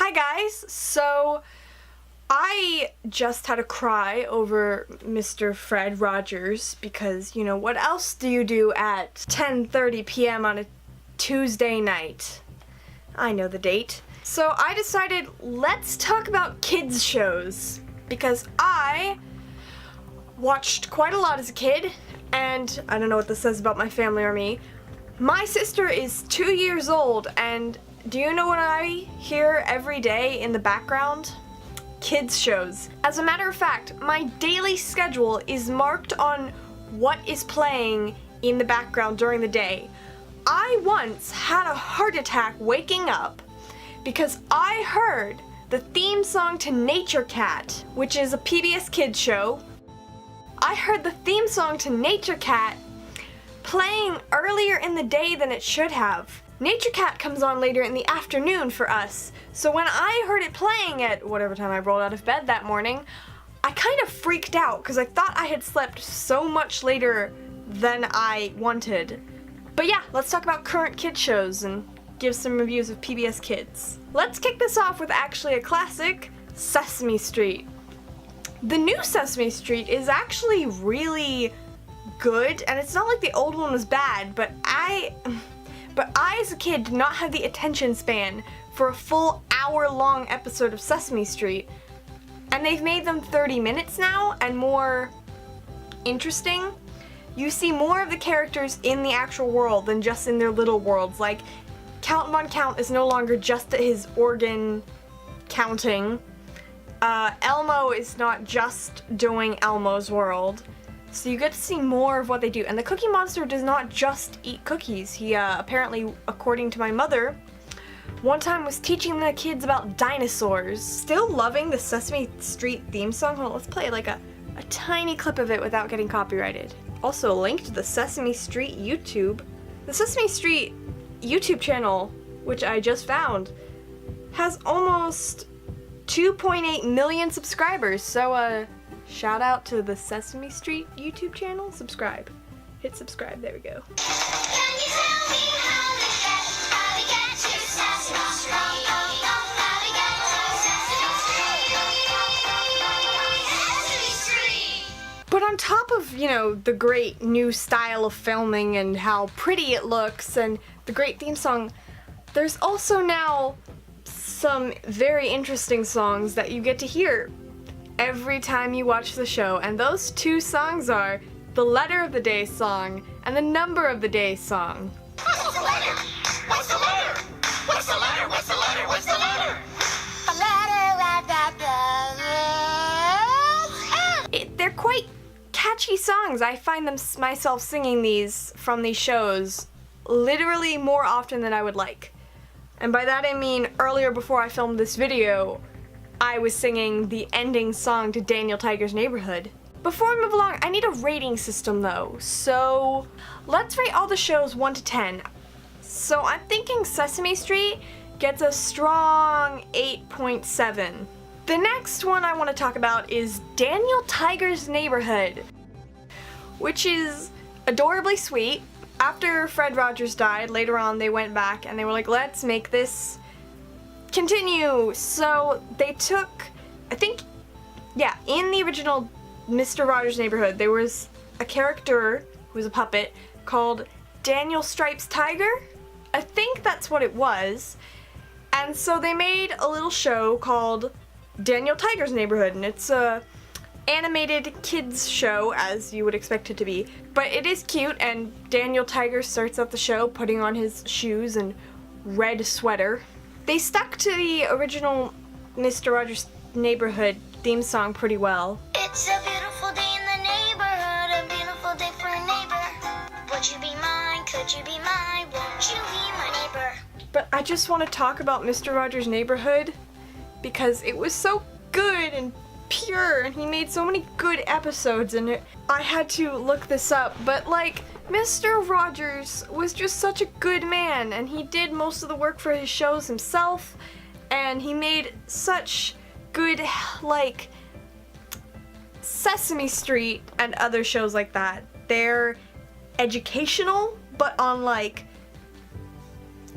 Hi guys! So, I just had a cry over Mr. Fred Rogers because, what else do you do at 10:30 p.m. on a Tuesday night? I know the date. So I decided, let's talk about kids shows because I watched quite a lot as a kid, and I don't know what this says about my family or me. My sister is 2 years old, and do you know what I hear every day in the background? Kids shows. As a matter of fact, my daily schedule is marked on what is playing in the background during the day. I once had a heart attack waking up because I heard the theme song to Nature Cat, which is a PBS Kids show. I heard the theme song to Nature Cat playing earlier in the day than it should have. Nature Cat comes on later in the afternoon for us, so when I heard it playing at whatever time I rolled out of bed that morning, I kind of freaked out because I thought I had slept so much later than I wanted. But yeah, let's talk about current kid shows and give some reviews of PBS Kids. Let's kick this off with actually a classic, Sesame Street. The new Sesame Street is actually really good, and it's not like the old one was bad, but I as a kid did not have the attention span for a full hour-long episode of Sesame Street, and they've made them 30 minutes now and more interesting. You see more of the characters in the actual world than just in their little worlds. Like, Count Von Count is no longer just at his organ counting. Elmo is not just doing Elmo's world. So you get to see more of what they do. And the Cookie Monster does not just eat cookies. He, apparently, according to my mother, one time was teaching the kids about dinosaurs. Still loving the Sesame Street theme song. Hold on, let's play like a tiny clip of it without getting copyrighted. Also linked to the Sesame Street YouTube. The Sesame Street YouTube channel, which I just found, has almost 2.8 million subscribers. So, shout out to the Sesame Street YouTube channel. Subscribe. Hit subscribe. There we go. Can you tell me how we get to Sesame Street? How we get to Sesame Street? But on top of, the great new style of filming and how pretty it looks and the great theme song, there's also now some very interesting songs that you get to hear every time you watch the show, and those two songs are the Letter of the Day song and the Number of the Day song. What's the letter? What's the letter? What's the letter? What's the letter? What's the letter? A letter. They're quite catchy songs. I find myself singing these from these shows literally more often than I would like. And by that I mean earlier, before I filmed this video, I was singing the ending song to Daniel Tiger's Neighborhood. Before we move along, I need a rating system though, so let's rate all the shows 1 to 10. So I'm thinking Sesame Street gets a strong 8.7. The next one I want to talk about is Daniel Tiger's Neighborhood, which is adorably sweet. After Fred Rogers died, later on they went back and they were like, let's make this continue. So they took, in the original Mr. Rogers' Neighborhood, there was a character who was a puppet called Daniel Stripes Tiger. I think that's what it was. And so they made a little show called Daniel Tiger's Neighborhood, and it's a animated kids show, as you would expect it to be. But it is cute, and Daniel Tiger starts out the show putting on his shoes and red sweater. They stuck to the original Mr. Rogers' Neighborhood theme song pretty well. It's a beautiful day in the neighborhood, a beautiful day for a neighbor. Would you be mine? Could you be mine? Won't you be my neighbor? But I just want to talk about Mr. Rogers' Neighborhood because it was so good and pure, and he made so many good episodes, and I had to look this up, but Mr. Rogers was just such a good man, and he did most of the work for his shows himself, and he made such good, Sesame Street and other shows like that. They're educational, but on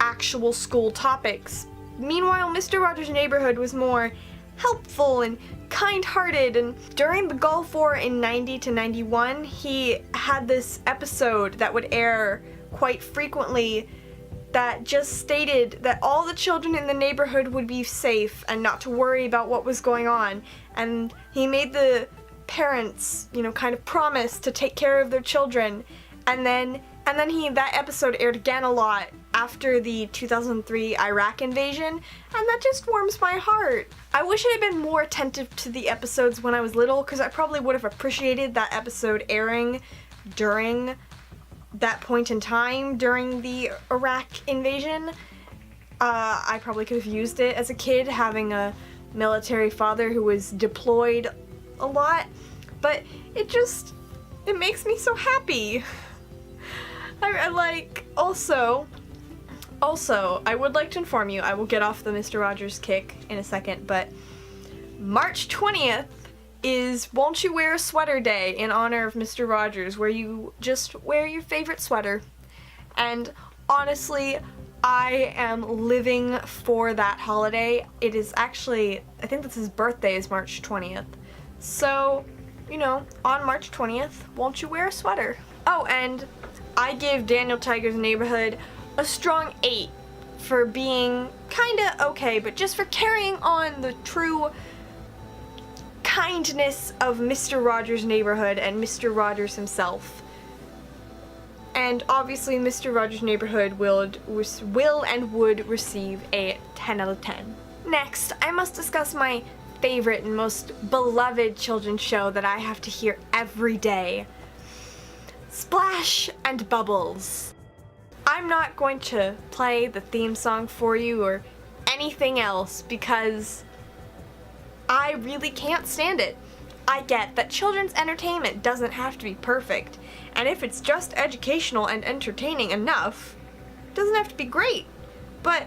actual school topics. Meanwhile, Mr. Rogers' Neighborhood was more helpful and kind-hearted, and during the Gulf War in 90 to 91, he had this episode that would air quite frequently that just stated that all the children in the neighborhood would be safe and not to worry about what was going on. And he made the parents, kind of promise to take care of their children. And then that episode aired again a lot after the 2003 Iraq invasion, and that just warms my heart. I wish I had been more attentive to the episodes when I was little, because I probably would have appreciated that episode airing during that point in time, during the Iraq invasion. I probably could have used it as a kid, having a military father who was deployed a lot, but it makes me so happy. Also, I would like to inform you, I will get off the Mr. Rogers kick in a second, but March 20th is Won't You Wear a Sweater Day in honor of Mr. Rogers, where you just wear your favorite sweater. And honestly, I am living for that holiday. It is actually, I think this his birthday is March 20th. So, on March 20th, won't you wear a sweater? Oh, and I give Daniel Tiger's Neighborhood a strong 8 for being kinda okay, but just for carrying on the true kindness of Mr. Rogers' Neighborhood and Mr. Rogers himself. And obviously Mr. Rogers' Neighborhood will and would receive a 10 out of 10. Next, I must discuss my favorite and most beloved children's show that I have to hear every day. Splash and Bubbles. I'm not going to play the theme song for you or anything else because I really can't stand it. I get that children's entertainment doesn't have to be perfect, and if it's just educational and entertaining enough, it doesn't have to be great. But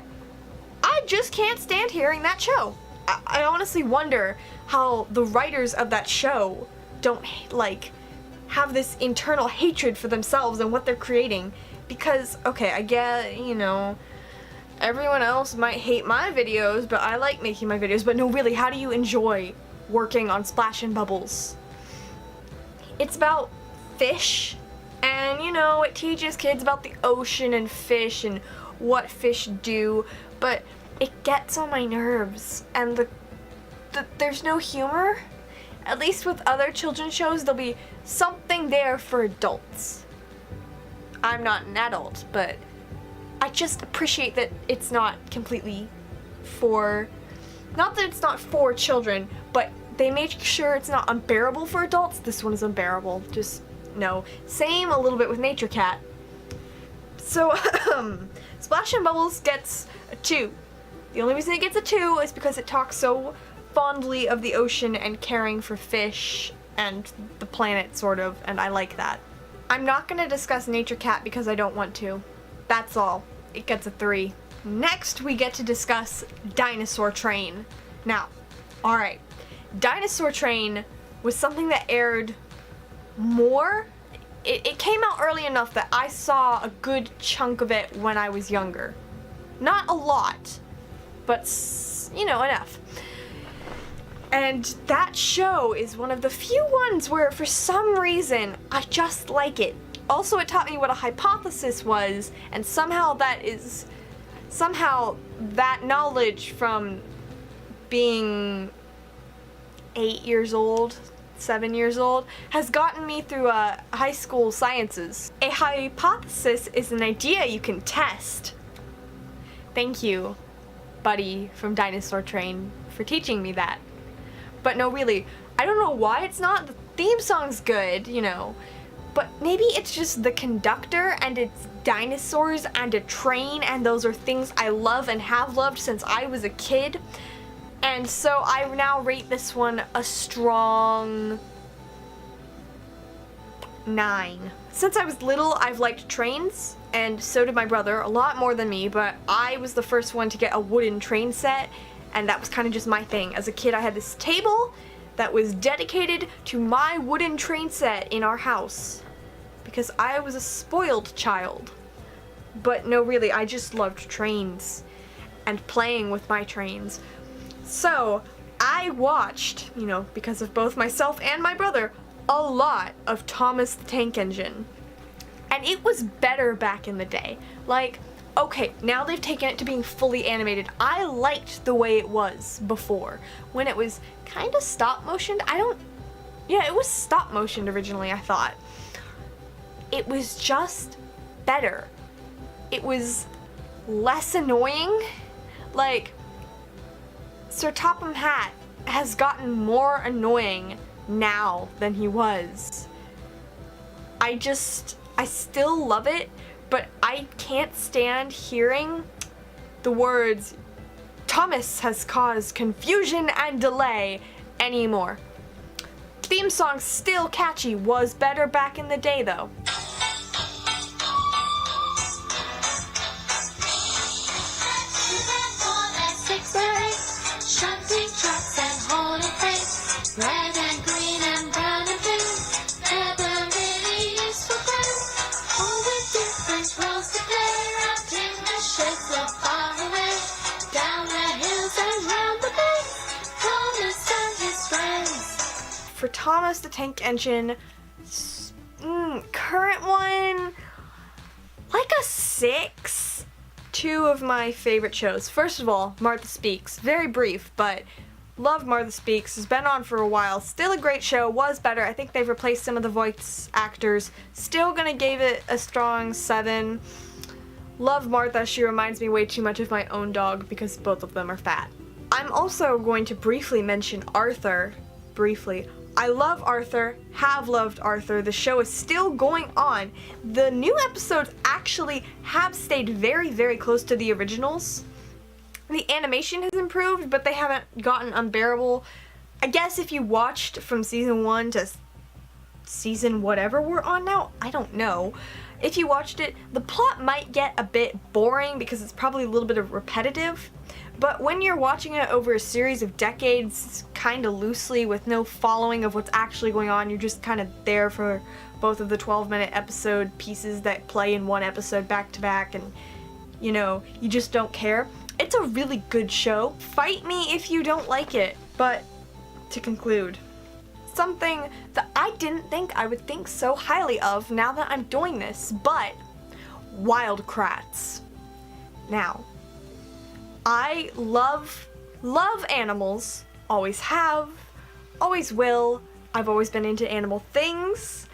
I just can't stand hearing that show. I honestly wonder how the writers of that show don't, have this internal hatred for themselves and what they're creating. Because, okay, I get, everyone else might hate my videos, but I like making my videos. But no, really, how do you enjoy working on Splash and Bubbles? It's about fish, and, it teaches kids about the ocean and fish and what fish do, but it gets on my nerves, and there's no humor. At least with other children's shows, there'll be something there for adults. I'm not an adult, but I just appreciate that it's not completely not that it's not for children, but they make sure it's not unbearable for adults. This one is unbearable, just no. Same a little bit with Nature Cat. So, Splash and Bubbles gets a 2. The only reason it gets a 2 is because it talks so fondly of the ocean and caring for fish and the planet, sort of, and I like that. I'm not going to discuss Nature Cat because I don't want to. That's all. It gets a 3. Next, we get to discuss Dinosaur Train. Now, alright, Dinosaur Train was something that aired more. It came out early enough that I saw a good chunk of it when I was younger. Not a lot, but, enough. And that show is one of the few ones where, for some reason, I just like it. Also, it taught me what a hypothesis was, and somehow that knowledge from being 8 years old, 7 years old, has gotten me through high school sciences. A hypothesis is an idea you can test. Thank you, Buddy from Dinosaur Train, for teaching me that. But no, really, I don't know why it's not. The theme song's good, but maybe it's just the conductor and it's dinosaurs and a train, and those are things I love and have loved since I was a kid. And so I now rate this one a strong 9. Since I was little, I've liked trains, and so did my brother, a lot more than me, but I was the first one to get a wooden train set, and that was kind of just my thing. As a kid, I had this table that was dedicated to my wooden train set in our house, because I was a spoiled child. But no, really, I just loved trains. and playing with my trains. So I watched, because of both myself and my brother, a lot of Thomas the Tank Engine. And it was better back in the day. Like, okay, now they've taken it to being fully animated. I liked the way it was before, when it was kind of stop motioned. It was stop motioned originally, I thought. It was just better. It was less annoying. Like, Sir Topham Hatt has gotten more annoying now than he was. I still love it, but I can't stand hearing the words, "Thomas has caused confusion and delay," anymore. Theme song's still catchy, was better back in the day though. Red and green and brown and blue, they're the really useful crew. All with different roles to play, out in the sheds so far away, down the hills and round the bay, Thomas and his friends. For Thomas the Tank Engine, current one, like a 6. 2 of my favorite shows. First of all, Martha Speaks. Very brief, but love Martha Speaks. Has been on for a while. Still a great show. Was better. I think they've replaced some of the voice actors. Still gonna give it a strong 7. Love Martha. She reminds me way too much of my own dog because both of them are fat. I'm also going to briefly mention Arthur. Briefly. I love Arthur. Have loved Arthur. The show is still going on. The new episodes actually have stayed very, very close to the originals. The animation has improved, but they haven't gotten unbearable. I guess if you watched from season 1 to season whatever we're on now, I don't know. If you watched it, the plot might get a bit boring because it's probably a little bit of repetitive. But when you're watching it over a series of decades, kind of loosely with no following of what's actually going on, you're just kind of there for both of the 12-minute episode pieces that play in one episode back to back, and you just don't care. It's a really good show. Fight me if you don't like it. But to conclude, something that I didn't think I would think so highly of now that I'm doing this, but Wild Kratts. Now, I love animals. Always have, always will. I've always been into animal things.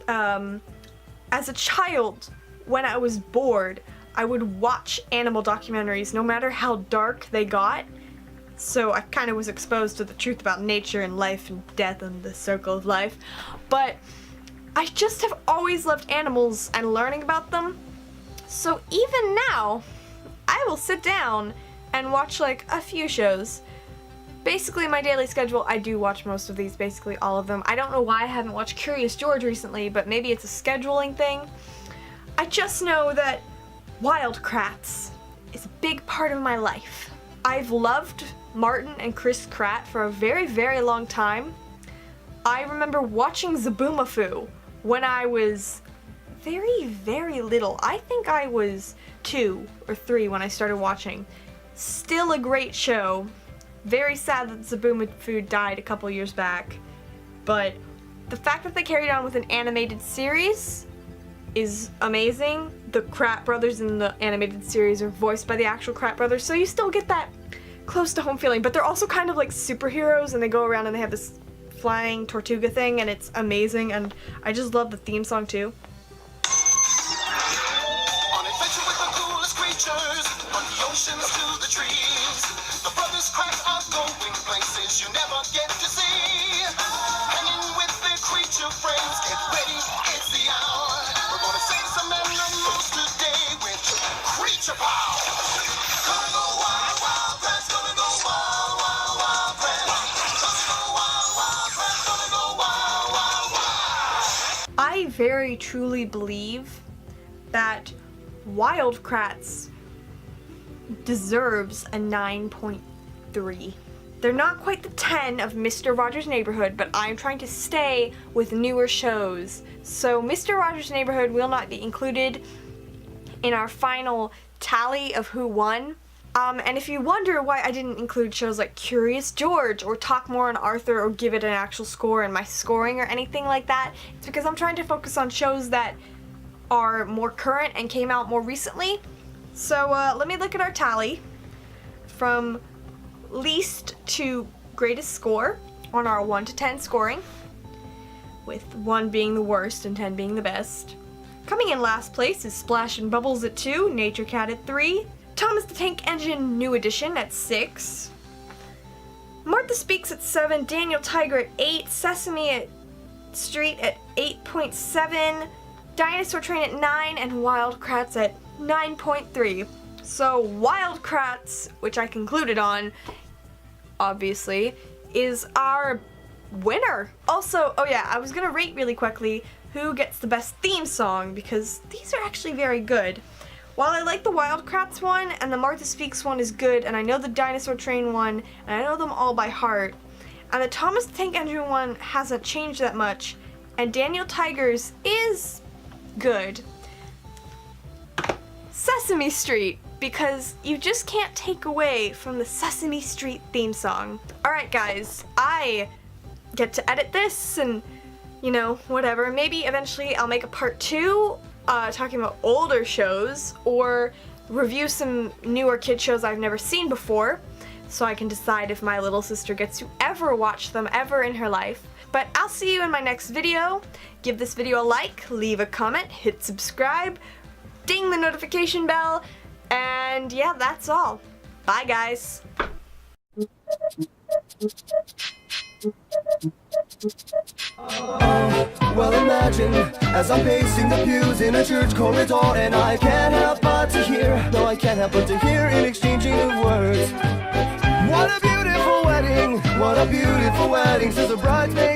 As a child, when I was bored, I would watch animal documentaries no matter how dark they got. So I kind of was exposed to the truth about nature and life and death and the circle of life. But I just have always loved animals and learning about them. So even now, I will sit down and watch like a few shows. Basically my daily schedule, I do watch most of these, basically all of them. I don't know why I haven't watched Curious George recently, but maybe it's a scheduling thing. I just know that Wild Kratts is a big part of my life. I've loved Martin and Chris Kratt for a very, very long time. I remember watching Zoboomafoo when I was very, very little. I think I was 2 or 3 when I started watching. Still a great show. Very sad that Zoboomafoo died a couple years back. But the fact that they carried on with an animated series is amazing. The Kratt brothers in the animated series are voiced by the actual Kratt brothers, so you still get that close to home feeling, but they're also kind of like superheroes, and they go around and they have this flying Tortuga thing, and it's amazing, and I just love the theme song too. On adventure with the coolest creatures, from the oceans to the trees, the brothers Kratt are going places you never get to see. Hanging with their creature friends, get ready, it's the hour. We're gonna save some animals today with Creature Power. Gonna go wild, wild Kratts, gonna go wild, wild, wild Kratts. Gonna go wild, wild Kratts, gonna go wild, wild, wild. I very truly believe that Wild Kratts deserves a 9.3. They're not quite the 10 of Mr. Rogers' Neighborhood, but I'm trying to stay with newer shows. So Mr. Rogers' Neighborhood will not be included in our final tally of who won. And if you wonder why I didn't include shows like Curious George or talk more on Arthur or give it an actual score in my scoring or anything like that, it's because I'm trying to focus on shows that are more current and came out more recently. So let me look at our tally from least to greatest score on our 1 to 10 scoring, with 1 being the worst and 10 being the best. Coming in last place is Splash and Bubbles at 2, Nature Cat at 3, Thomas the Tank Engine New Edition at 6, Martha Speaks at 7, Daniel Tiger at 8, Sesame Street at 8.7, Dinosaur Train at 9, and Wild Kratts at 9.3. So Wild Kratts, which I concluded on, obviously, is our winner. Also, oh yeah, I was gonna rate really quickly who gets the best theme song, because these are actually very good. While I like the Wild Kratts one and the Martha Speaks one is good, and I know the Dinosaur Train one, and I know them all by heart, and the Thomas the Tank Engine one hasn't changed that much, and Daniel Tiger's is good. Sesame Street, because you just can't take away from the Sesame Street theme song. Alright guys, I get to edit this and, you know, whatever. Maybe eventually I'll make a part 2 talking about older shows, or review some newer kid shows I've never seen before, so I can decide if my little sister gets to ever watch them ever in her life. But I'll see you in my next video. Give this video a like, leave a comment, hit subscribe, ding the notification bell, and yeah, that's all. Bye guys. Well, imagine as I'm pacing the pews in a church corridor, and I can't help but to hear, no, I can't help but to hear an exchanging of words. What a beautiful wedding, says a bridesmaid.